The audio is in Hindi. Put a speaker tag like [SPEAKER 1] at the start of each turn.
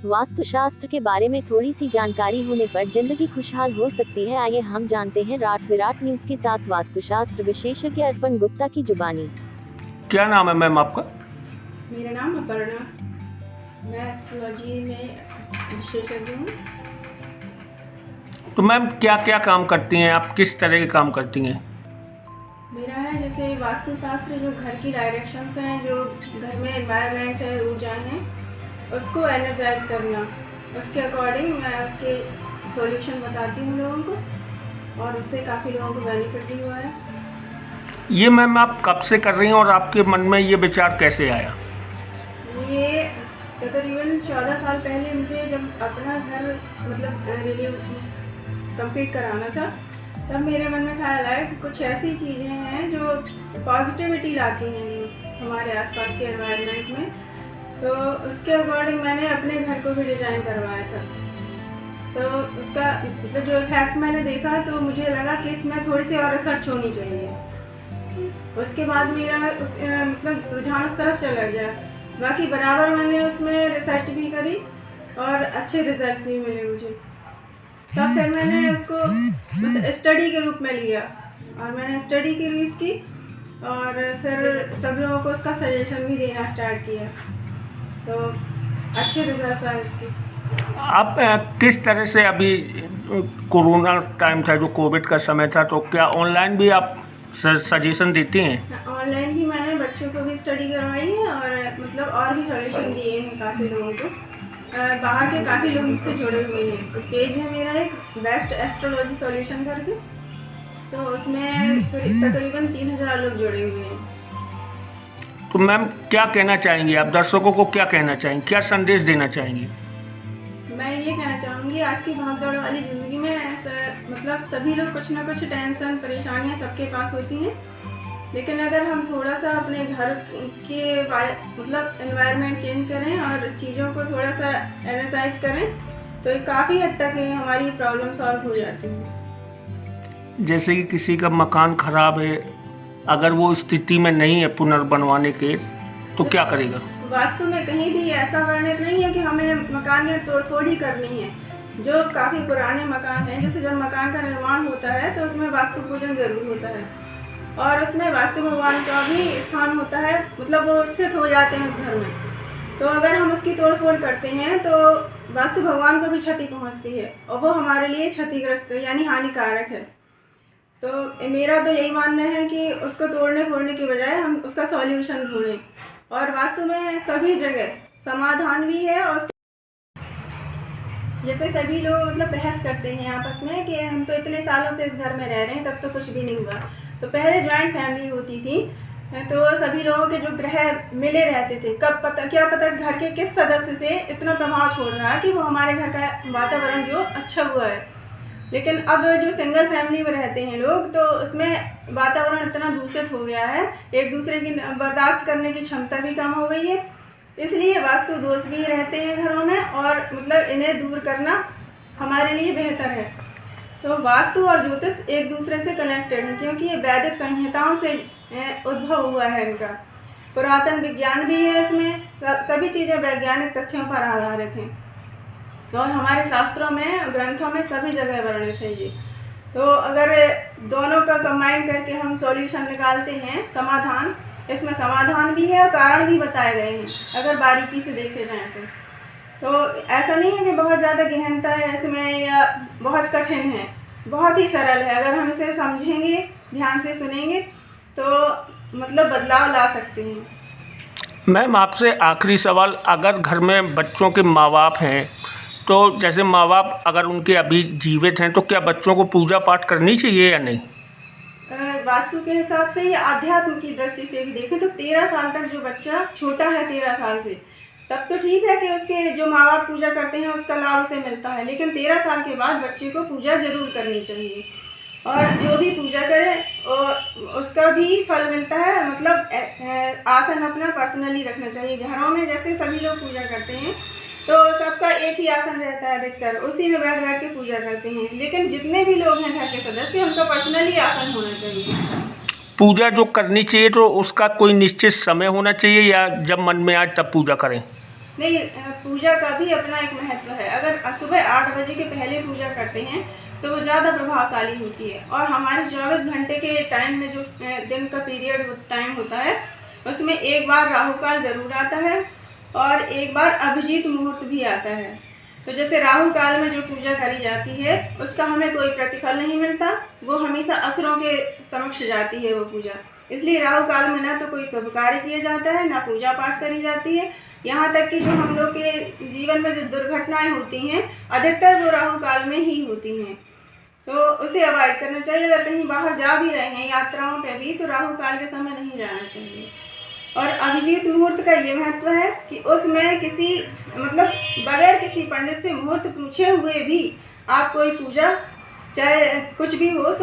[SPEAKER 1] वास्तुशास्त्र के बारे में थोड़ी सी जानकारी होने पर जिंदगी खुशहाल हो सकती है। आइए हम जानते हैं विराट न्यूज के साथ वास्तुशास्त्र विशेषज्ञ अर्पण गुप्ता की जुबानी।
[SPEAKER 2] क्या नाम है मैम आपका?
[SPEAKER 3] मेरा नाम अपर्णा, मैं एस्ट्रोलॉजी में विशेषज्ञ हूँ।
[SPEAKER 2] तो मैम क्या क्या काम करती हैं आप, किस तरह के काम करती हैं?
[SPEAKER 3] मेरा है जैसे वास्तुशास्त्र, जो घर की डायरेक्शंस हैं, जो घर में एनवायरनमेंट है, ऊर्जाएं हैं, उसको एनर्जाइज करना, उसके अकॉर्डिंग मैं उसके सॉल्यूशन बताती हूँ लोगों को, और उससे काफ़ी लोगों को बेनिफिट भी हुआ है।
[SPEAKER 2] ये मैम आप कब से कर रही हैं और आपके मन में ये विचार कैसे आया?
[SPEAKER 3] ये तकरीबन 14 साल पहले मुझे जब अपना घर रिन्यू कंप्लीट कराना था, तब मेरे मन में ख्याल आया कि कुछ ऐसी चीज़ें हैं जो पॉजिटिविटी लाती हैं हमारे आसपास के एनवायरनमेंट में। तो उसके अकॉर्डिंग मैंने अपने घर को भी डिज़ाइन करवाया था। तो उसका जो इफेक्ट मैंने देखा, तो मुझे लगा कि इसमें थोड़ी सी और रिसर्च होनी चाहिए। उसके बाद मेरा रुझान उस तरफ चला गया। बाकी बराबर मैंने उसमें रिसर्च भी करी और अच्छे रिजल्ट्स भी मिले मुझे। तब फिर मैंने उसको स्टडी के रूप में लिया, और मैंने स्टडी की रीज की, और फिर सब लोगों को उसका सजेशन भी देना स्टार्ट किया। तो अच्छे रिजल्ट आए इसके।
[SPEAKER 2] आप किस तरह से, अभी कोरोना टाइम था, जो कोविड का समय था, तो क्या ऑनलाइन भी आप सजेशन देती हैं?
[SPEAKER 3] ऑनलाइन भी मैंने बच्चों को भी स्टडी करवाई है, और और भी सॉल्यूशन दिए हैं काफ़ी लोगों को। बाहर के काफ़ी लोग मुझसे जुड़े हुए हैं। तो पेज है मेरा एक बेस्ट एस्ट्रोलॉजी सॉल्यूशन करके, तो उसमें तकरीबन 3000 लोग जुड़े हुए हैं।
[SPEAKER 2] तो मैम क्या कहना चाहेंगी आप, दर्शकों को क्या कहना चाहेंगी, क्या संदेश देना चाहेंगी?
[SPEAKER 3] मैं ये कहना चाहूँगी, आज की भागदौड़ वाली ज़िंदगी में सभी लोग कुछ ना कुछ टेंशन परेशानियाँ सबके पास होती हैं, लेकिन अगर हम थोड़ा सा अपने घर के एनवायरनमेंट चेंज करें और चीज़ों को थोड़ा सा एनर्जाइज करें, तो काफ़ी हद तक हमारी प्रॉब्लम सॉल्व हो जाती है।
[SPEAKER 2] जैसे कि किसी का मकान खराब है, अगर वो स्थिति में नहीं है पुनर्बनवाने के, तो क्या करेगा?
[SPEAKER 3] वास्तु में कहीं भी ऐसा वर्णित नहीं है कि हमें मकान में तोड़फोड़ ही करनी है। जो काफ़ी पुराने मकान हैं, जैसे जब मकान का निर्माण होता है तो उसमें वास्तु पूजन ज़रूर होता है, और उसमें वास्तु भगवान का भी स्थान होता है, वो स्थित हो जाते हैं उस घर में। तो अगर हम उसकी तोड़फोड़ करते हैं तो वास्तु भगवान को भी क्षति पहुंचती है, और वो हमारे लिए क्षतिग्रस्त है, यानी हानिकारक है। तो मेरा तो यही मानना है कि उसको तोड़ने फोड़ने के बजाय हम उसका सॉल्यूशन ढूंढें। और वास्तु में सभी जगह समाधान भी है, और जैसे सभी लोग बहस करते हैं आपस में कि हम तो इतने सालों से इस घर में रह रहे हैं, तब तो कुछ भी नहीं हुआ। तो पहले जॉइंट फैमिली होती थी, तो सभी लोगों के जो ग्रह मिले रहते थे। क्या पता घर के किस सदस्य से इतना प्रभाव छोड़ रहा है कि वो हमारे घर का वातावरण जो अच्छा हुआ है। लेकिन अब जो सिंगल फैमिली में रहते हैं लोग, तो उसमें वातावरण इतना दूषित हो गया है, एक दूसरे की बर्दाश्त करने की क्षमता भी कम हो गई है। इसलिए वास्तु दोष भी रहते हैं घरों में, और इन्हें दूर करना हमारे लिए बेहतर है। तो वास्तु और ज्योतिष एक दूसरे से कनेक्टेड है, क्योंकि ये वैदिक संहिताओं से उद्भव हुआ है। इनका पुरातन विज्ञान भी है इसमें, सभी चीज़ें वैज्ञानिक तथ्यों पर आधारित हैं, और हमारे शास्त्रों में, ग्रंथों में सभी जगह वर्णित है ये। तो अगर दोनों का कंबाइन करके हम सॉल्यूशन निकालते हैं, समाधान, इसमें समाधान भी है और कारण भी बताए गए हैं, अगर बारीकी से देखे जाएँ तो ऐसा नहीं है कि बहुत ज़्यादा गहनता है इसमें या बहुत कठिन है, बहुत ही सरल है। अगर हम इसे समझेंगे, ध्यान से सुनेंगे, तो बदलाव ला सकते हैं।
[SPEAKER 2] मैम आपसे आखिरी सवाल, अगर घर में बच्चों के माँ बाप हैं, तो जैसे माँ बाप अगर उनके अभी जीवित हैं, तो क्या बच्चों को पूजा पाठ करनी चाहिए या नहीं?
[SPEAKER 3] वास्तु के हिसाब से या आध्यात्म की दृष्टि से भी देखें तो 13 साल तक जो बच्चा छोटा है, 13 साल से, तब तो ठीक है कि उसके जो माँ बाप पूजा करते हैं उसका लाभ उसे मिलता है। लेकिन 13 साल के बाद बच्चे को पूजा जरूर करनी चाहिए, और जो भी पूजा करे उसका भी फल मिलता है। आसन अपना पर्सनली रखना चाहिए। घरों में जैसे सभी लोग पूजा करते हैं, तो सबका एक ही आसन रहता है, अधिकतर उसी में बैठ बैठ के पूजा करते हैं। लेकिन जितने भी लोग हैं घर के सदस्य, उनका पर्सनली आसन होना चाहिए।
[SPEAKER 2] पूजा जो करनी चाहिए, तो उसका कोई निश्चित समय होना चाहिए, या जब मन में आए तब पूजा करें?
[SPEAKER 3] नहीं, पूजा का भी अपना एक महत्व है। अगर सुबह 8 बजे के पहले पूजा करते हैं तो वो ज़्यादा प्रभावशाली होती है। और हमारे 24 घंटे के टाइम में जो दिन का पीरियड टाइम होता है उसमें एक बार राहु काल जरूर आता है और एक बार अभिजीत मुहूर्त भी आता है। तो जैसे राहु काल में जो पूजा करी जाती है उसका हमें कोई प्रतिफल नहीं मिलता, वो हमेशा असुरों के समक्ष जाती है वो पूजा। इसलिए राहु काल में ना तो कोई शुभ कार्य किया जाता है, ना पूजा पाठ करी जाती है। यहाँ तक कि जो हम लोग के जीवन में जो दुर्घटनाएं होती हैं अधिकतर वो राहु काल में ही होती हैं, तो उसे अवॉइड करना चाहिए। अगर कहीं बाहर जा भी रहे हैं यात्राओं पे भी तो राहु काल के समय नहीं जाना चाहिए। और अभिजीत मुहूर्त का ये महत्व है कि उसमें किसी मतलब बगैर किसी पंडित से मुहूर्त पूछे हुए भी आप कोई पूजा चाहे कुछ भी हो